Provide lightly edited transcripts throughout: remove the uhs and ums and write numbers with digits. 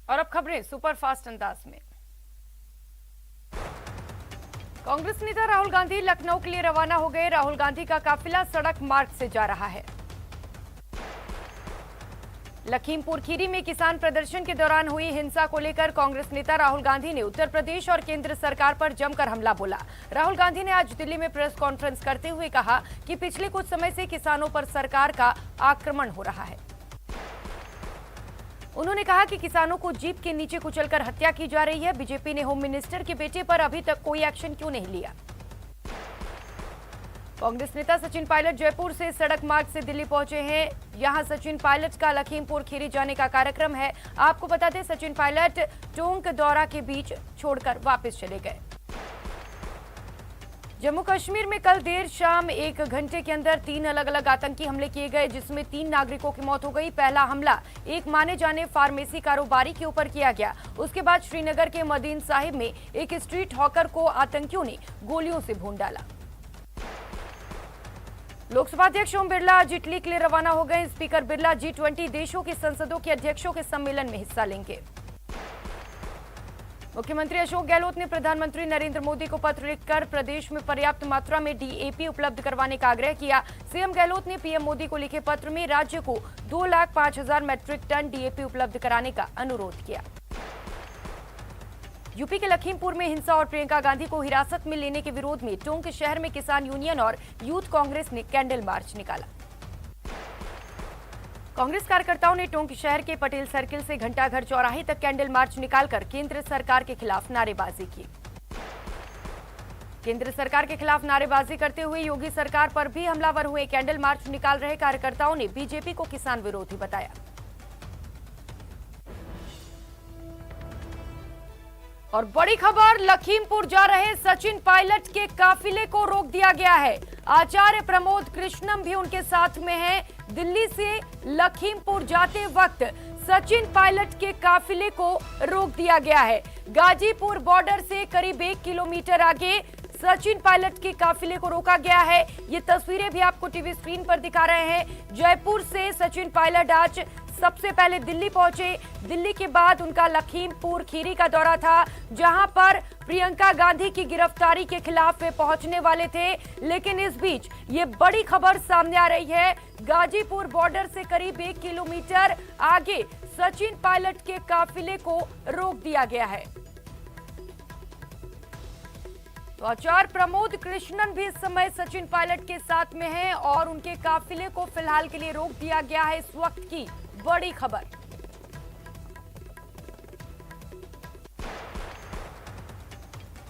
और अब खबरें सुपरफास्ट अंदाज में। कांग्रेस नेता राहुल गांधी लखनऊ के लिए रवाना हो गए। राहुल गांधी का काफिला सड़क मार्ग से जा रहा है। लखीमपुर खीरी में किसान प्रदर्शन के दौरान हुई हिंसा को लेकर कांग्रेस नेता राहुल गांधी ने उत्तर प्रदेश और केंद्र सरकार पर जमकर हमला बोला। राहुल गांधी ने आज दिल्ली में प्रेस कॉन्फ्रेंस करते हुए कहा कि पिछले कुछ समय से किसानों पर सरकार का आक्रमण हो रहा है। उन्होंने कहा कि किसानों को जीप के नीचे कुचलकर हत्या की जा रही है। बीजेपी ने होम मिनिस्टर के बेटे पर अभी तक कोई एक्शन क्यों नहीं लिया। कांग्रेस नेता सचिन पायलट जयपुर से सड़क मार्ग से दिल्ली पहुंचे हैं। यहां सचिन पायलट का लखीमपुर खीरी जाने का कार्यक्रम है। आपको बता दें, सचिन पायलट टोंक दौरा के बीच छोड़कर वापस चले गए। जम्मू कश्मीर में कल देर शाम 1 घंटे के अंदर 3 अलग अलग आतंकी हमले किए गए, जिसमें 3 नागरिकों की मौत हो गई। पहला हमला एक माने जाने फार्मेसी कारोबारी के ऊपर किया गया। उसके बाद श्रीनगर के मदीन साहिब में एक स्ट्रीट हॉकर को आतंकियों ने गोलियों से भून डाला। लोकसभा अध्यक्ष ओम बिरला आज इटली के लिए रवाना हो गए। स्पीकर बिरला G20 देशों की संसदों के अध्यक्षों के सम्मेलन में हिस्सा लेंगे। मुख्यमंत्री अशोक गहलोत ने प्रधानमंत्री नरेंद्र मोदी को पत्र लिखकर प्रदेश में पर्याप्त मात्रा में DAP उपलब्ध करवाने का आग्रह किया। सीएम गहलोत ने पीएम मोदी को लिखे पत्र में राज्य को 2,05,000 मैट्रिक टन DAP उपलब्ध कराने का अनुरोध किया। यूपी के लखीमपुर में हिंसा और प्रियंका गांधी को हिरासत में लेने के विरोध में टोंक शहर में किसान यूनियन और यूथ कांग्रेस ने कैंडल मार्च निकाला। कांग्रेस कार्यकर्ताओं ने टोंक शहर के पटेल सर्किल से घंटाघर चौराहे तक कैंडल मार्च निकालकर केंद्र सरकार के खिलाफ नारेबाजी की। केंद्र सरकार के खिलाफ नारेबाजी करते हुए योगी सरकार पर भी हमलावर हुए। कैंडल मार्च निकाल रहे कार्यकर्ताओं ने बीजेपी को किसान विरोधी बताया। और बड़ी खबर, लखीमपुर जा रहे सचिन पायलट के काफिले को रोक दिया गया है। आचार्य प्रमोद कृष्णम भी उनके साथ में हैं। दिल्ली से लखीमपुर जाते वक्त सचिन पायलट के काफिले को रोक दिया गया है। गाजीपुर बॉर्डर से करीब 1 किलोमीटर आगे सचिन पायलट के काफिले को रोका गया है। ये तस्वीरें भी आपको टीवी स्क्रीन पर दिखा रहे हैं। जयपुर से सचिन पायलट आज सबसे पहले दिल्ली पहुंचे। दिल्ली के बाद उनका लखीमपुर खीरी का दौरा था, जहां पर प्रियंका गांधी की गिरफ्तारी के खिलाफ वे पहुंचने वाले थे। लेकिन इस बीच ये बड़ी खबर सामने आ रही है, गाजीपुर बॉर्डर से करीब 1 किलोमीटर आगे सचिन पायलट के काफिले को रोक दिया गया है। तो आचार्य प्रमोद कृष्णन भी इस समय सचिन पायलट के साथ में हैं और उनके काफिले को फिलहाल के लिए रोक दिया गया है। इस वक्त की बड़ी खबर।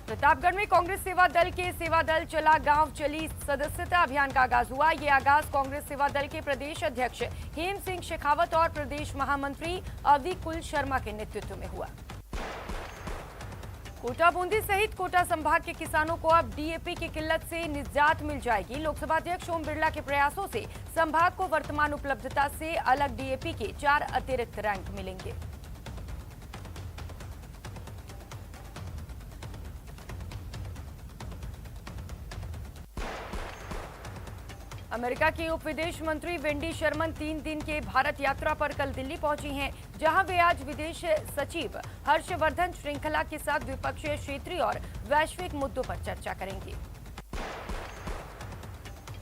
प्रतापगढ़ में कांग्रेस सेवा दल के सेवा दल चला गांव चली सदस्यता अभियान का आगाज हुआ। ये आगाज कांग्रेस सेवा दल के प्रदेश अध्यक्ष हेम सिंह शेखावत और प्रदेश महामंत्री अविकुल शर्मा के नेतृत्व में हुआ। कोटा बूंदी सहित कोटा संभाग के किसानों को अब DAP की किल्लत से निजात मिल जाएगी। लोकसभा अध्यक्ष ओम बिरला के प्रयासों से संभाग को वर्तमान उपलब्धता से अलग DAP के 4 अतिरिक्त रैंक मिलेंगे। अमेरिका की उप विदेश मंत्री वेंडी शर्मन 3 दिन के भारत यात्रा पर कल दिल्ली पहुंची हैं, जहां वे आज विदेश सचिव हर्षवर्धन श्रृंखला के साथ द्विपक्षीय, क्षेत्रीय और वैश्विक मुद्दों पर चर्चा करेंगे।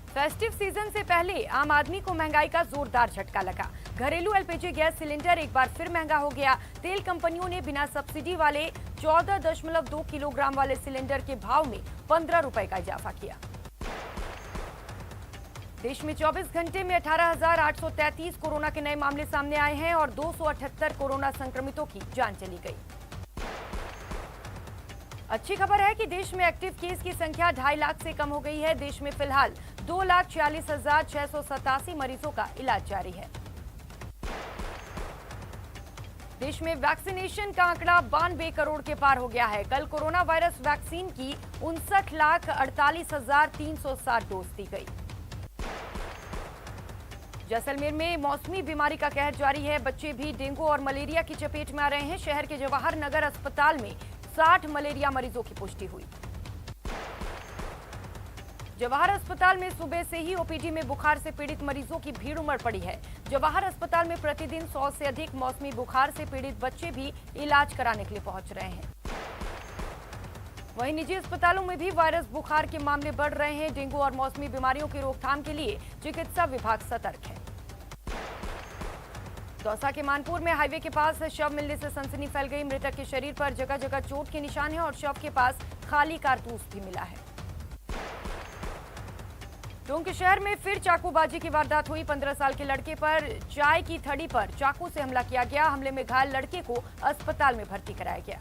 फेस्टिव सीजन से पहले आम आदमी को महंगाई का जोरदार झटका लगा। घरेलू LPG गैस सिलेंडर एक बार फिर महंगा हो गया। तेल कंपनियों ने बिना सब्सिडी वाले 14.2 किलोग्राम वाले सिलेंडर के भाव में 15 रुपए का इजाफा किया। देश में 24 घंटे में 18,833 कोरोना के नए मामले सामने आए हैं और 278 कोरोना संक्रमितों की जान चली गई। अच्छी खबर है कि देश में एक्टिव केस की संख्या 2.5 लाख से कम हो गई है। देश में फिलहाल 2,46,687 मरीजों का इलाज जारी है। देश में वैक्सीनेशन का आंकड़ा 92 करोड़ के पार हो गया है। कल कोरोना वायरस वैक्सीन की 59,48,360 डोज दी गई। जैसलमेर में मौसमी बीमारी का कहर जारी है। बच्चे भी डेंगू और मलेरिया की चपेट में आ रहे हैं। शहर के जवाहर नगर अस्पताल में 60 मलेरिया मरीजों की पुष्टि हुई। जवाहर अस्पताल में सुबह से ही OPD में बुखार से पीड़ित मरीजों की भीड़ उमड़ पड़ी है। जवाहर अस्पताल में प्रतिदिन 100 से अधिक मौसमी बुखार से पीड़ित बच्चे भी इलाज कराने के लिए पहुंच रहे हैं। वहीं निजी अस्पतालों में भी वायरस बुखार के मामले बढ़ रहे हैं। डेंगू और मौसमी बीमारियों की रोकथाम के लिए चिकित्सा विभाग सतर्क है। दौसा के मानपुर में हाईवे के पास शव मिलने से सनसनी फैल गई। मृतक के शरीर पर जगह जगह चोट के निशान हैं और शव के पास खाली कारतूस भी मिला है। टोंक शहर में फिर चाकूबाजी की वारदात हुई। 15 साल के लड़के पर चाय की थड़ी पर चाकू से हमला किया गया। हमले में घायल लड़के को अस्पताल में भर्ती कराया गया।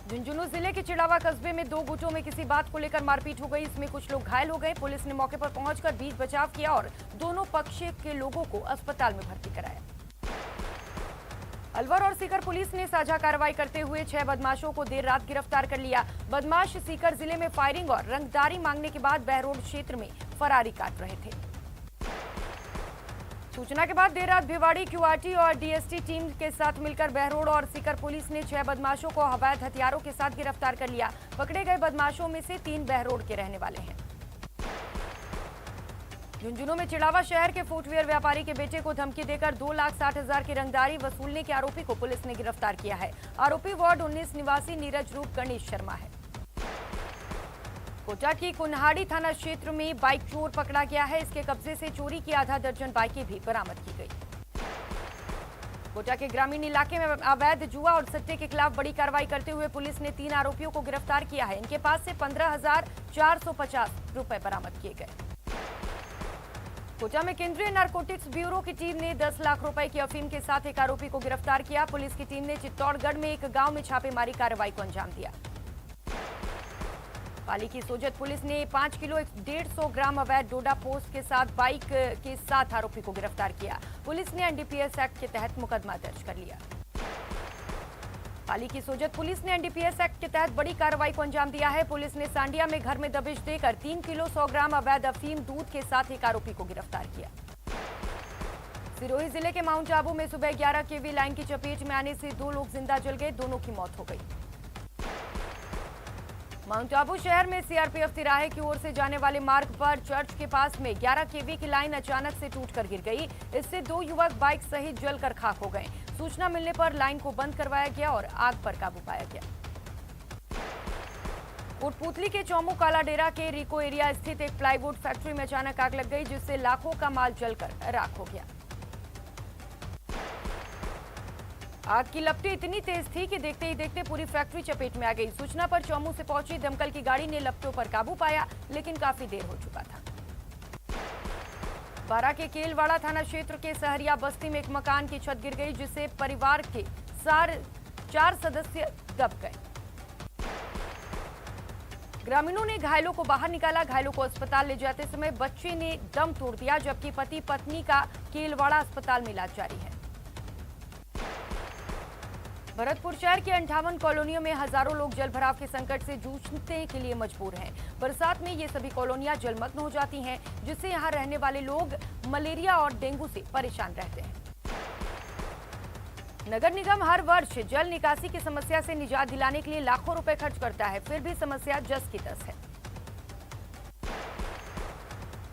झुंझुनू जिले के चिड़ावा कस्बे में 2 गुटों में किसी बात को लेकर मारपीट हो गई। इसमें कुछ लोग घायल हो गए। पुलिस ने मौके पर पहुंचकर बीच बचाव किया और दोनों पक्ष के लोगों को अस्पताल में भर्ती कराया। अलवर और सीकर पुलिस ने साझा कार्रवाई करते हुए 6 बदमाशों को देर रात गिरफ्तार कर लिया। बदमाश सीकर जिले में फायरिंग और रंगदारी मांगने के बाद बहरोड क्षेत्र में फरारी काट रहे थे। सूचना के बाद देर रात भिवाड़ी क्यूआरटी और डीएसटी टीम के साथ मिलकर बहरोड और सीकर पुलिस ने 6 बदमाशों को अवैध हथियारों के साथ गिरफ्तार कर लिया। पकड़े गए बदमाशों में से 3 बहरोड के रहने वाले हैं। झुंझुनू में चिड़ावा शहर के फुटवेयर व्यापारी के बेटे को धमकी देकर 2,60,000 की रंगदारी वसूलने के आरोपी को पुलिस ने गिरफ्तार किया है। आरोपी वार्ड 19 निवासी नीरज रूप गणेश शर्मा है। कोटा की कुन्हाड़ी थाना क्षेत्र में बाइक चोर पकड़ा गया है। इसके कब्जे से चोरी की आधा दर्जन बाइकें भी बरामद की गई। कोटा के ग्रामीण इलाके में अवैध जुआ और सट्टे के खिलाफ बड़ी कार्रवाई करते हुए पुलिस ने 3 आरोपियों को गिरफ्तार किया है। इनके पास से 15,450 रुपए बरामद किए गए। कोटा में केंद्रीय नारकोटिक्स ब्यूरो की टीम ने 10 लाख रुपए की अफीम के साथ एक आरोपी को गिरफ्तार किया। पुलिस की टीम ने चित्तौड़गढ़ में एक गांव में छापेमारी कार्रवाई को अंजाम दिया। पाली की सोजत पुलिस ने 5 किलो 150 ग्राम अवैध डोडा पोस्ट के साथ बाइक के साथ आरोपी को गिरफ्तार किया। पुलिस ने एनडीपीएस एक्ट के तहत मुकदमा दर्ज कर लिया। पाली की सोजत पुलिस ने एनडीपीएस एक्ट के तहत बड़ी कार्रवाई को अंजाम दिया है। पुलिस ने सांडिया में घर में दबिश देकर 3 किलो 100 ग्राम अवैध अफीम दूध के साथ एक आरोपी को गिरफ्तार किया। सिरोही जिले के माउंट आबू में सुबह 11 केवी लाइन की चपेट में आने से 2 लोग जिंदा जल गए। दोनों की मौत हो गई। माउंट आबू शहर में सीआरपीएफ तिराहे की ओर से जाने वाले मार्ग पर चर्च के पास में 11 केवी की लाइन अचानक से टूटकर गिर गई। इससे 2 युवक बाइक सहित जलकर खाक हो गए। सूचना मिलने पर लाइन को बंद करवाया गया और आग पर काबू पाया गया। कोटपूतली के चौमू काला डेरा के रिको एरिया स्थित एक प्लाईवुड फैक्ट्री में अचानक आग लग गई, जिससे लाखों का माल जलकर राख हो गया। आग की लपटें इतनी तेज थी कि देखते ही देखते पूरी फैक्ट्री चपेट में आ गई। सूचना पर चौमू से पहुंची दमकल की गाड़ी ने लपटों पर काबू पाया, लेकिन काफी देर हो चुका था। बारा के केलवाड़ा थाना क्षेत्र के सहरिया बस्ती में एक मकान की छत गिर गई, जिससे परिवार के 4 सदस्य दब गए। ग्रामीणों ने घायलों को बाहर निकाला। घायलों को अस्पताल ले जाते समय बच्चे ने दम तोड़ दिया, जबकि पति पत्नी का केलवाड़ा अस्पताल में इलाज जारी है। भरतपुर शहर की 58 कॉलोनियों में हजारों लोग जलभराव के संकट से जूझने के लिए मजबूर हैं। बरसात में ये सभी कॉलोनियां जलमग्न हो जाती हैं, जिससे यहां रहने वाले लोग मलेरिया और डेंगू से परेशान रहते हैं। नगर निगम हर वर्ष जल निकासी की समस्या से निजात दिलाने के लिए लाखों रुपए खर्च करता है, फिर भी समस्या जस की तस है।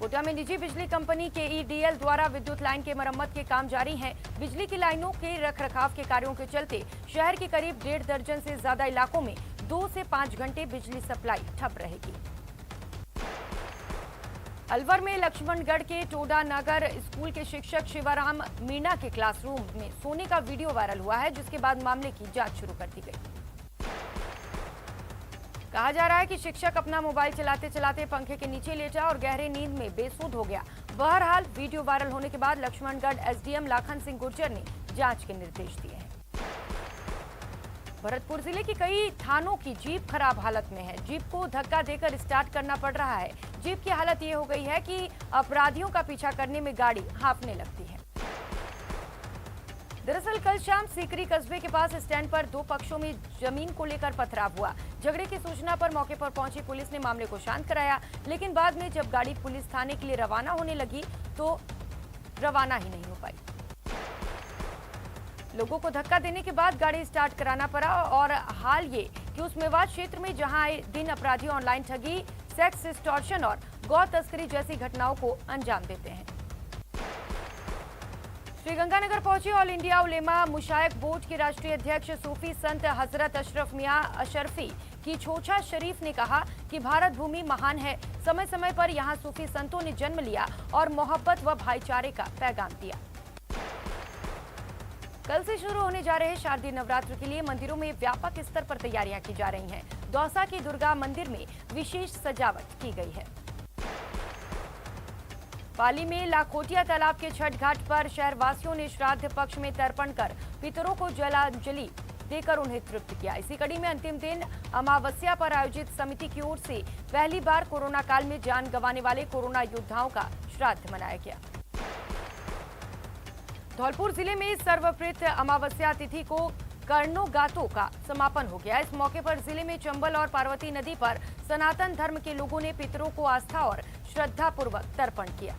कोटा में निजी बिजली कंपनी केईडीएल द्वारा विद्युत लाइन के मरम्मत के काम जारी हैं। बिजली की लाइनों के रखरखाव के कार्यों के चलते शहर के करीब 1.5 दर्जन से ज्यादा इलाकों में 2 से 5 घंटे बिजली सप्लाई ठप रहेगी। अलवर में लक्ष्मणगढ़ के टोडा नगर स्कूल के शिक्षक शिवाराम मीणा के क्लासरूम में सोने का वीडियो वायरल हुआ है, जिसके बाद मामले की जांच शुरू कर दी गई। कहा जा रहा है कि शिक्षक अपना मोबाइल चलाते चलाते पंखे के नीचे लेटा और गहरे नींद में बेसुध हो गया। बहरहाल वीडियो वायरल होने के बाद लक्ष्मणगढ़ एसडीएम लाखन सिंह गुर्जर ने जांच के निर्देश दिए हैं। भरतपुर जिले की कई थानों की जीप खराब हालत में है। जीप को धक्का देकर स्टार्ट करना पड़ रहा है। जीप की हालत ये हो गई है कि अपराधियों का पीछा करने में गाड़ी हाँफने लगती है। दरअसल कल शाम सीकरी कस्बे के पास स्टैंड पर 2 पक्षों में जमीन को लेकर पथराव हुआ। झगड़े की सूचना पर मौके पर पहुंची पुलिस ने मामले को शांत कराया, लेकिन बाद में जब गाड़ी पुलिस थाने के लिए रवाना होने लगी तो रवाना ही नहीं हो पाई। लोगों को धक्का देने के बाद गाड़ी स्टार्ट कराना पड़ा और हाल ये कि उस मेवात क्षेत्र में जहां आए दिन अपराधी ऑनलाइन ठगी, सेक्स एक्सटॉर्शन और गौ तस्करी जैसी घटनाओं को अंजाम देते हैं। श्रीगंगानगर पहुंचे ऑल इंडिया उलेमा मुशायख बोर्ड के राष्ट्रीय अध्यक्ष सूफी संत हजरत अशरफ मियां अशरफी की छोछा शरीफ ने कहा कि भारत भूमि महान है। समय समय पर यहां सूफी संतों ने जन्म लिया और मोहब्बत व भाईचारे का पैगाम दिया। कल से शुरू होने जा रहे शारदीय नवरात्र के लिए मंदिरों में व्यापक स्तर पर तैयारियां की जा रही हैं। दौसा की दुर्गा मंदिर में विशेष सजावट की गई है। पाली में लाखोटिया तालाब के छठ घाट पर शहरवासियों ने श्राद्ध पक्ष में तर्पण कर पितरों को जलांजलि देकर उन्हें तृप्त किया। इसी कड़ी में अंतिम दिन अमावस्या पर आयोजित समिति की ओर से पहली बार कोरोना काल में जान गंवाने वाले कोरोना योद्धाओं का श्राद्ध मनाया गया। धौलपुर जिले में सर्वप्रथम अमावस्या तिथि को कर्णो गातों का समापन हो गया। इस मौके पर जिले में चंबल और पार्वती नदी पर सनातन धर्म के लोगों ने पितरों को आस्था और श्रद्धा पूर्वक तर्पण किया।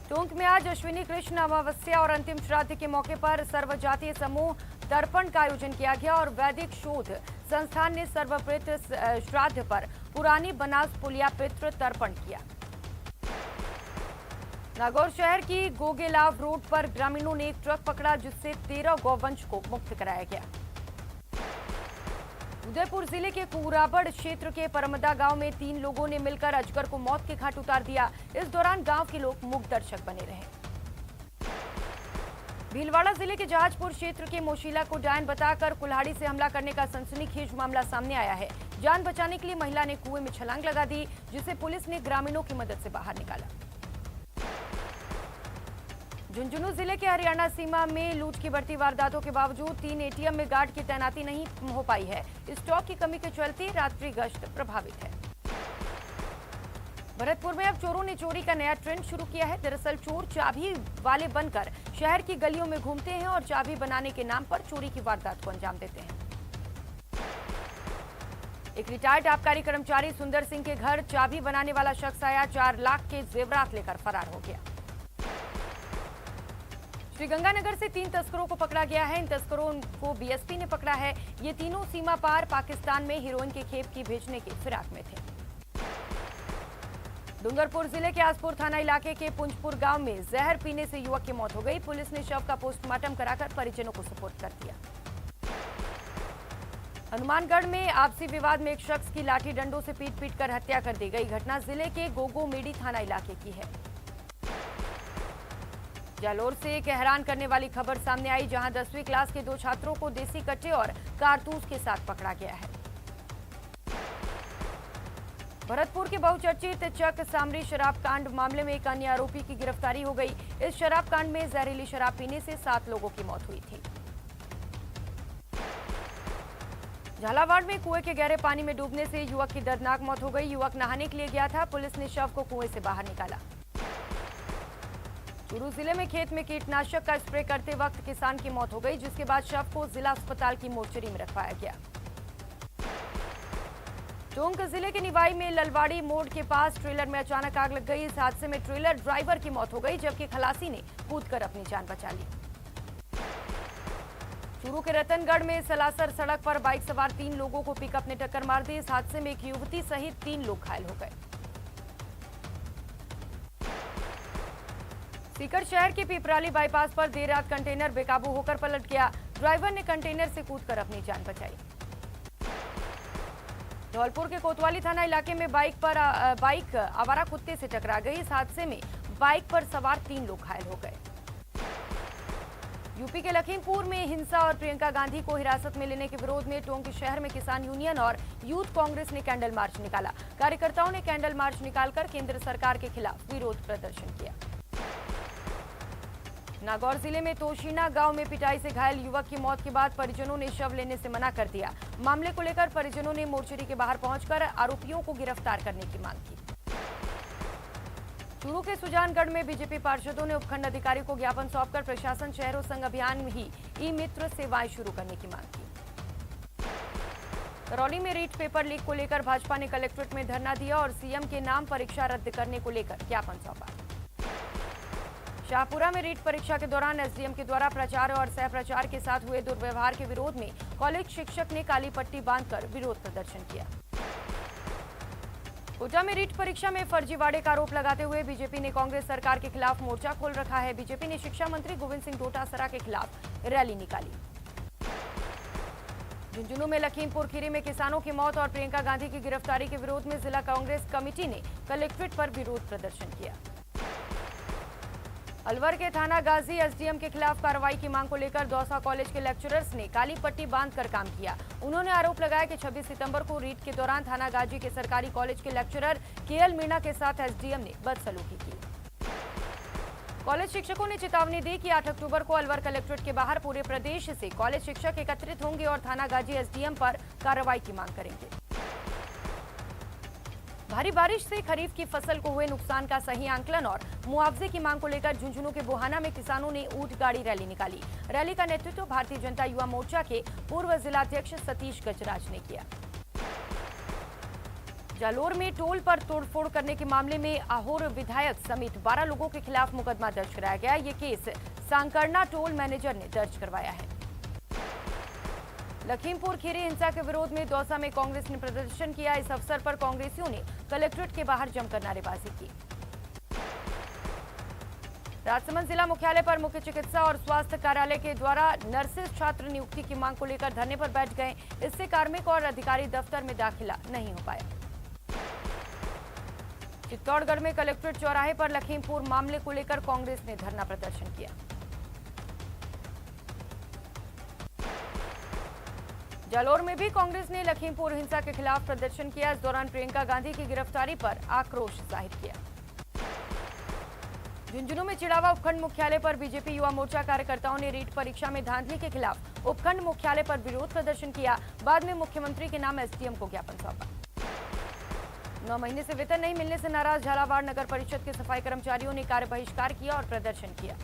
टोंक में आज अश्विनी कृष्ण अमावस्या और अंतिम श्राद्ध के मौके पर सर्वजातीय समूह तर्पण का आयोजन किया गया और वैदिक शोध संस्थान ने सर्वप्रथम श्राद्ध पर पुरानी बनास पुलिया पितृ तर्पण किया। नागौर शहर की गोगेलाव रोड पर ग्रामीणों ने एक ट्रक पकड़ा जिससे 13 गौवंश को मुक्त कराया गया। उदयपुर जिले के कुराबड़ क्षेत्र के परमदा गांव में 3 लोगों ने मिलकर अजगर को मौत के घाट उतार दिया। इस दौरान गांव के लोग मूक दर्शक बने रहे। भीलवाड़ा जिले के जहाजपुर क्षेत्र के मोशीला को डायन बताकर कुल्हाड़ी से हमला करने का सनसनीखेज मामला सामने आया है। जान बचाने के लिए महिला ने कुएं में छलांग लगा दी, जिसे पुलिस ने ग्रामीणों की मदद से बाहर निकाला। झुंझुनू जिले के हरियाणा सीमा में लूट की बढ़ती वारदातों के बावजूद 3 एटीएम में गार्ड की तैनाती नहीं हो पाई है। स्टॉक की कमी के चलते रात्रि गश्त प्रभावित है। भरतपुर में अब चोरों ने चोरी का नया ट्रेंड शुरू किया है। दरअसल चोर चाबी वाले बनकर शहर की गलियों में घूमते हैं और चाबी बनाने के नाम पर चोरी की वारदात को अंजाम देते हैं। एक रिटायर्ड आबकारी कर्मचारी सुंदर सिंह के घर चाबी बनाने वाला शख्स आया, 4 लाख के जेवरात लेकर फरार हो गया। श्रीगंगानगर से 3 तस्करों को पकड़ा गया है। इन तस्करों को बीएसपी ने पकड़ा है। ये तीनों सीमा पार पाकिस्तान में हीरोइन के खेप की भेजने के फिराक में थे। डूंगरपुर जिले के आसपुर थाना इलाके के पुंजपुर गांव में जहर पीने से युवक की मौत हो गई। पुलिस ने शव का पोस्टमार्टम कराकर परिजनों को सुपुर्द कर दिया। हनुमानगढ़ में आपसी विवाद में एक शख्स की लाठी डंडों से पीट कर हत्या कर दी गई। घटना जिले के गोगोमेडी थाना इलाके की है। जालोर से एक हैरान करने वाली खबर सामने आई, जहां 10वीं क्लास के 2 छात्रों को देसी कट्टे और कारतूस के साथ पकड़ा गया है। भरतपुर के बहुचर्चित चक सामरी शराब कांड मामले में एक अन्य आरोपी की गिरफ्तारी हो गई। इस शराब कांड में जहरीली शराब पीने से 7 लोगों की मौत हुई थी। झालावाड़ में कुएं के गहरे पानी में डूबने से युवक की दर्दनाक मौत हो गई। युवक नहाने के लिए गया था। पुलिस ने शव को कुएं से बाहर निकाला। चूरू जिले में खेत में कीटनाशक का स्प्रे करते वक्त किसान की मौत हो गई, जिसके बाद शव को जिला अस्पताल की मोर्चरी में रखवाया गया। टोंक जिले के निवाई में ललवाड़ी मोड़ के पास ट्रेलर में अचानक आग लग गई। इस हादसे में ट्रेलर ड्राइवर की मौत हो गई, जबकि खलासी ने कूदकर अपनी जान बचा ली। चूरू के रतनगढ़ में सलासर सड़क पर बाइक सवार 3 लोगों को पिकअप ने टक्कर मार दी। इस हादसे में एक युवती सहित 3 लोग घायल हो गए। सीकर शहर के पिपराली बाईपास पर देर रात कंटेनर बेकाबू होकर पलट गया। ड्राइवर ने कंटेनर से कूदकर अपनी जान बचाई। धौलपुर के कोतवाली थाना इलाके में बाइक आवारा कुत्ते से टकरा गई। इस हादसे में बाइक पर सवार 3 लोग घायल हो गए। यूपी के लखीमपुर में हिंसा और प्रियंका गांधी को हिरासत में लेने के विरोध में टोंक शहर में किसान यूनियन और यूथ कांग्रेस ने कैंडल मार्च निकाला। कार्यकर्ताओं ने कैंडल मार्च निकालकर केंद्र सरकार के खिलाफ विरोध प्रदर्शन किया। नागौर जिले में तोशीना गांव में पिटाई से घायल युवक की मौत के बाद परिजनों ने शव लेने से मना कर दिया। मामले को लेकर परिजनों ने मोर्चरी के बाहर पहुंचकर आरोपियों को गिरफ्तार करने की मांग की। चूरू के सुजानगढ़ में बीजेपी पार्षदों ने उपखंड अधिकारी को ज्ञापन सौंपकर प्रशासन शहरों संघ अभियान में ही ई मित्र सेवाएं शुरू करने की मांग की। करौली में रीट पेपर लीक को लेकर भाजपा ने कलेक्ट्रेट में धरना दिया और सीएम के नाम परीक्षा रद्द करने को लेकर ज्ञापन सौंपा। शाहपुरा में रीट परीक्षा के दौरान एसडीएम के द्वारा प्राचार्य और सहप्राचार्य के साथ हुए दुर्व्यवहार के विरोध में कॉलेज शिक्षक ने काली पट्टी बांधकर विरोध प्रदर्शन किया। कोटा में रीट परीक्षा में फर्जीवाड़े का आरोप लगाते हुए बीजेपी ने कांग्रेस सरकार के खिलाफ मोर्चा खोल रखा है। बीजेपी ने शिक्षा मंत्री गोविंद सिंह डोटासरा के खिलाफ रैली निकाली। झुंझुनू में लखीमपुर खीरी में किसानों की मौत और प्रियंका गांधी की गिरफ्तारी के विरोध में जिला कांग्रेस कमेटी ने कलेक्ट्रेट पर विरोध प्रदर्शन किया। अलवर के थाना गाजी एसडीएम के खिलाफ कार्रवाई की मांग को लेकर दौसा कॉलेज के लेक्चरर्स ने काली पट्टी बांधकर काम किया। उन्होंने आरोप लगाया कि 26 सितंबर को रीट के दौरान थाना गाजी के सरकारी कॉलेज के लेक्चरर केएल मीणा के साथ एसडीएम ने बदसलूकी की। कॉलेज शिक्षकों ने चेतावनी दी कि 8 अक्टूबर को अलवर कलेक्ट्रेट के बाहर पूरे प्रदेश से कॉलेज शिक्षक एकत्रित होंगे और थाना गाजी एसडीएम पर कार्रवाई की मांग करेंगे। भारी बारिश से खरीफ की फसल को हुए नुकसान का सही आंकलन और मुआवजे की मांग को लेकर झुंझुनू के बोहाना में किसानों ने ऊंट गाड़ी रैली निकाली। रैली का नेतृत्व भारतीय जनता युवा मोर्चा के पूर्व जिलाध्यक्ष सतीश गजराज ने किया। जालोर में टोल पर तोड़फोड़ करने के मामले में आहोर विधायक समेत 12 लोगों के खिलाफ मुकदमा दर्ज कराया गया। ये केस सांकरना टोल मैनेजर ने दर्ज करवाया है। लखीमपुर खीरी हिंसा के विरोध में दौसा में कांग्रेस ने प्रदर्शन किया। इस अवसर पर कांग्रेसियों ने कलेक्ट्रेट के बाहर जमकर नारेबाजी की। राजसमंद जिला मुख्यालय पर मुख्य चिकित्सा और स्वास्थ्य कार्यालय के द्वारा नर्सेज छात्र नियुक्ति की मांग को लेकर धरने पर बैठ गए। इससे कार्मिक और अधिकारी दफ्तर में दाखिला नहीं हो पाया। चित्तौड़गढ़ में कलेक्ट्रेट चौराहे पर लखीमपुर मामले को लेकर कांग्रेस ने धरना प्रदर्शन किया। जालोर में भी कांग्रेस ने लखीमपुर हिंसा के खिलाफ प्रदर्शन किया। इस दौरान प्रियंका गांधी की गिरफ्तारी पर आक्रोश जाहिर किया। झुंझुनू में चिड़ावा उपखंड मुख्यालय पर बीजेपी युवा मोर्चा कार्यकर्ताओं ने रीट परीक्षा में धांधली के खिलाफ उपखंड मुख्यालय पर विरोध प्रदर्शन किया। बाद में मुख्यमंत्री के नाम एसडीएम को ज्ञापन सौंपा। 9 महीने से वेतन नहीं मिलने से नाराज झालावाड़ नगर परिषद के सफाई कर्मचारियों ने कार्य बहिष्कार किया और प्रदर्शन किया।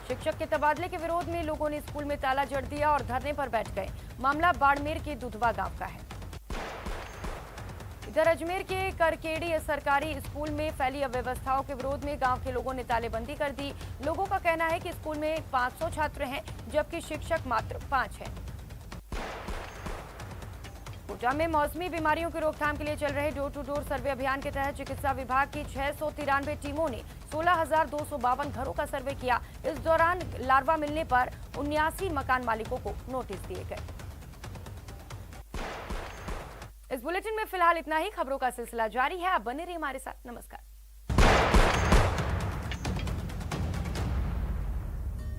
शिक्षक के तबादले के विरोध में लोगों ने स्कूल में ताला जड़ दिया और धरने पर बैठ गए। मामला बाड़मेर के दुधवा गांव का है। इधर अजमेर के करकेड़ी सरकारी स्कूल में फैली अव्यवस्थाओं के विरोध में गांव के लोगों ने तालेबंदी कर दी। लोगों का कहना है कि स्कूल में 500 छात्र हैं जबकि शिक्षक मात्र 5 हैं। कोटा में मौसमी बीमारियों की रोकथाम के लिए चल रहे डोर टू डोर सर्वे अभियान के तहत चिकित्सा विभाग की 693 टीमों ने 16,252 घरों का सर्वे किया। इस दौरान लार्वा मिलने पर 79 मकान मालिकों को नोटिस दिए गए। इस बुलेटिन में फिलहाल इतना ही। खबरों का सिलसिला जारी है, आप बने रहिए हमारे साथ। नमस्कार।